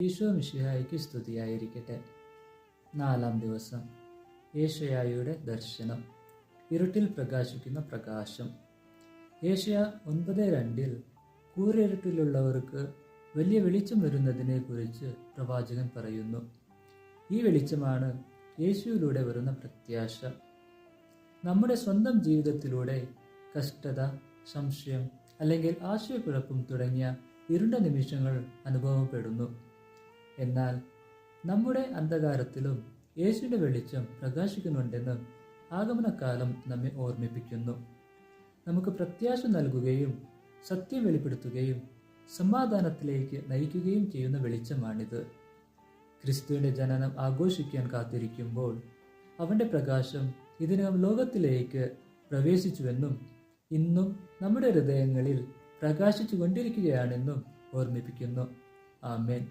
ഈശോ മിശിഹായ്ക്ക് സ്തുതിയായിരിക്കട്ടെ. 4-ാം ദിവസം യേശയ്യായുടെ ദർശനം. ഇരുട്ടിൽ പ്രകാശിക്കുന്ന പ്രകാശം. യേശയ്യാ 9:2 കൂരിരുട്ടിലുള്ളവർക്ക് വലിയ വെളിച്ചം വരുന്നതിനെ കുറിച്ച് പ്രവാചകൻ പറയുന്നു. ഈ വെളിച്ചമാണ് യേശുവിലൂടെ വരുന്ന പ്രത്യാശ. നമ്മുടെ സ്വന്തം ജീവിതത്തിലൂടെ കഷ്ടത, സംശയം അല്ലെങ്കിൽ ആശയക്കുഴപ്പം തുടങ്ങിയ ഇരുണ്ട നിമിഷങ്ങൾ അനുഭവപ്പെടുന്നു. എന്നാൽ നമ്മുടെ അന്ധകാരത്തിലും യേശുവിന്റെ വെളിച്ചം പ്രകാശിക്കുന്നുണ്ടെന്ന് ആഗമനകാലം നമ്മെ ഓർമ്മിപ്പിക്കുന്നു. നമുക്ക് പ്രത്യാശ നൽകുകയും സത്യം വെളിപ്പെടുത്തുകയും സമാധാനത്തിലേക്ക് നയിക്കുകയും ചെയ്യുന്ന വെളിച്ചമാണിത്. ക്രിസ്തുവിന്റെ ജനനം ആഘോഷിക്കാൻ കാത്തിരിക്കുമ്പോൾ അവന്റെ പ്രകാശം ഇതിനകം ലോകത്തിലേക്ക് പ്രവേശിച്ചുവെന്നും ഇന്നും നമ്മുടെ ഹൃദയങ്ങളിൽ പ്രകാശിച്ചു കൊണ്ടിരിക്കുകയാണെന്നും ഓർമ്മിപ്പിക്കുന്നു. ആമേൻ.